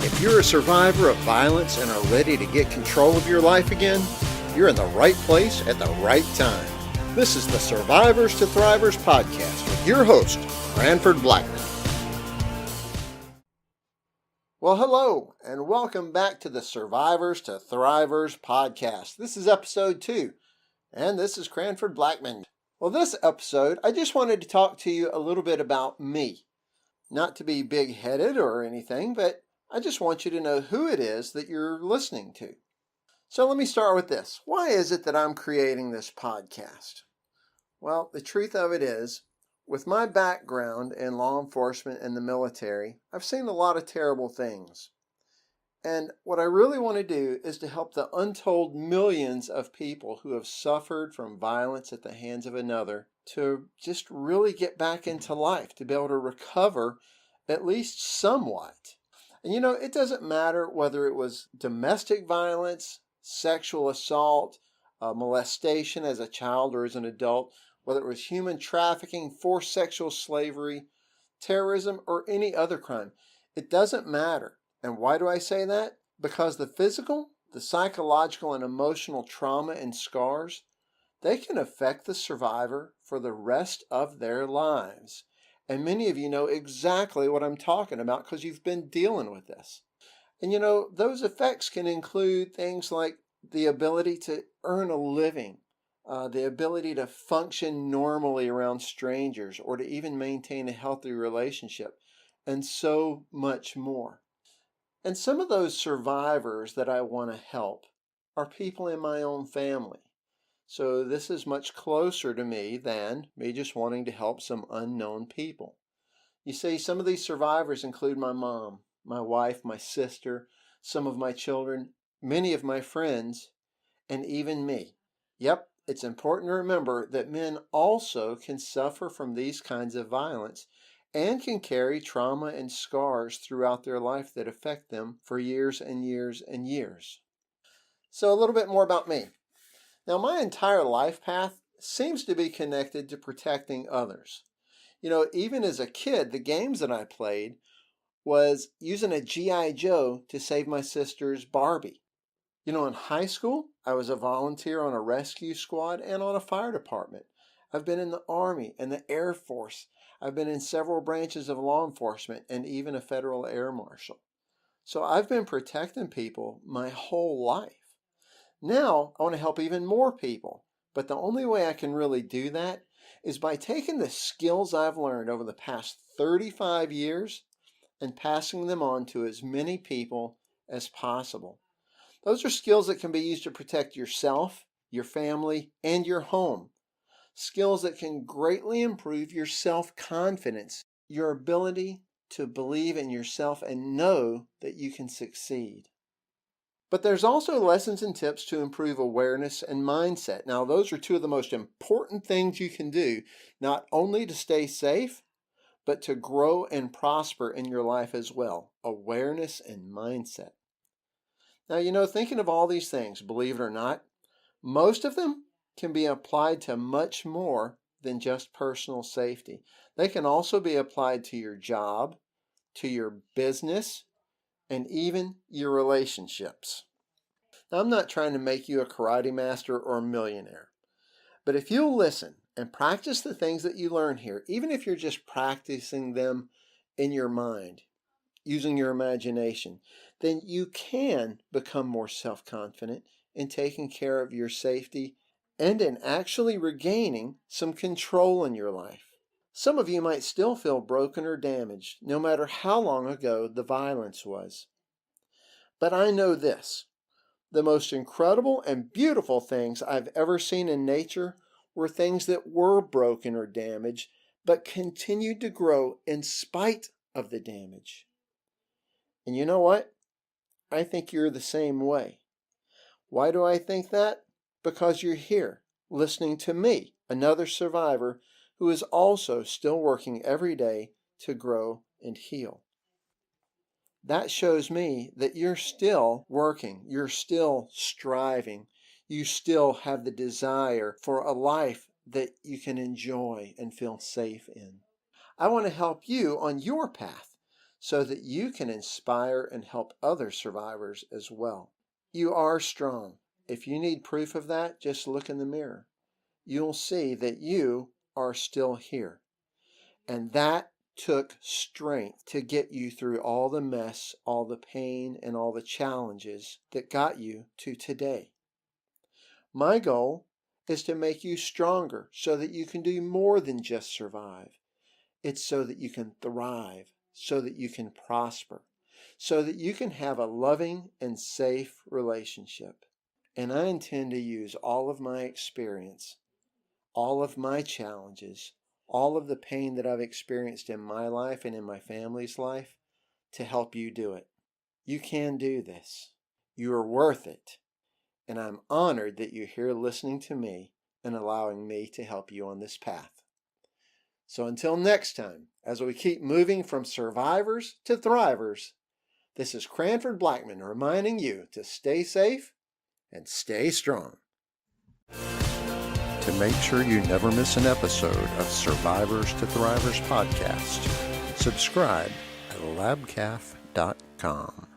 If you're a survivor of violence and are ready to get control of your life again, you're in the right place at the right time. This is the Survivors to Thrivers podcast with your host, Cranford Blackmon. Well, hello, and welcome back to the Survivors to Thrivers podcast. This is episode 2, and this is Cranford Blackmon. Well, this episode, I just wanted to talk to you a little bit about me. Not to be big-headed or anything, but I just want you to know who it is that you're listening to. So let me start with this. Why is it that I'm creating this podcast? Well, the truth of it is, with my background in law enforcement and the military, I've seen a lot of terrible things. And what I really want to do is to help the untold millions of people who have suffered from violence at the hands of another to just really get back into life, to be able to recover at least somewhat. And it doesn't matter whether it was domestic violence, sexual assault, molestation as a child or as an adult, whether it was human trafficking, forced sexual slavery, terrorism, or any other crime. It doesn't matter. And why do I say that? Because the physical, the psychological, and emotional trauma and scars, they can affect the survivor for the rest of their lives. And many of you know exactly what I'm talking about because you've been dealing with this. And those effects can include things like the ability to earn a living, the ability to function normally around strangers, or to even maintain a healthy relationship, and so much more. And some of those survivors that I want to help are people in my own family. So this is much closer to me than me just wanting to help some unknown people. You see, some of these survivors include my mom, my wife, my sister, some of my children, many of my friends, and even me. Yep, it's important to remember that men also can suffer from these kinds of violence and can carry trauma and scars throughout their life that affect them for years and years and years. So a little bit more about me. Now, my entire life path seems to be connected to protecting others. Even as a kid, the games that I played was using a G.I. Joe to save my sister's Barbie. In high school, I was a volunteer on a rescue squad and on a fire department. I've been in the Army and the Air Force. I've been in several branches of law enforcement and even a federal air marshal. So I've been protecting people my whole life. Now, I want to help even more people, but the only way I can really do that is by taking the skills I've learned over the past 35 years and passing them on to as many people as possible. Those are skills that can be used to protect yourself, your family, and your home. Skills that can greatly improve your self-confidence, your ability to believe in yourself and know that you can succeed. But there's also lessons and tips to improve awareness and mindset. Now, those are two of the most important things you can do, not only to stay safe, but to grow and prosper in your life as well. Awareness and mindset. Now, thinking of all these things, believe it or not, most of them can be applied to much more than just personal safety. They can also be applied to your job, to your business, and even your relationships. Now, I'm not trying to make you a karate master or a millionaire, but if you'll listen and practice the things that you learn here, even if you're just practicing them in your mind, using your imagination, then you can become more self-confident in taking care of your safety and in actually regaining some control in your life. Some of you might still feel broken or damaged, no matter how long ago the violence was. But I know this. The most incredible and beautiful things I've ever seen in nature were things that were broken or damaged, but continued to grow in spite of the damage. And you know what? I think you're the same way. Why do I think that? Because you're here, listening to me, another survivor who is also still working every day to grow and heal. That shows me that you're still working, you're still striving, you still have the desire for a life that you can enjoy and feel safe in. I want to help you on your path. so that you can inspire and help other survivors as well. You are strong. If you need proof of that, just look in the mirror. You'll see that you are still here. And that took strength to get you through all the mess, all the pain, and all the challenges that got you to today. My goal is to make you stronger so that you can do more than just survive. It's so that you can thrive, so that you can prosper, so that you can have a loving and safe relationship. And I intend to use all of my experience, all of my challenges, all of the pain that I've experienced in my life and in my family's life to help you do it. You can do this. You are worth it. And I'm honored that you're here listening to me and allowing me to help you on this path. So until next time, as we keep moving from survivors to thrivers, this is Cranford Blackmon reminding you to stay safe and stay strong. To make sure you never miss an episode of Survivors to Thrivers podcast, subscribe at labcaf.com.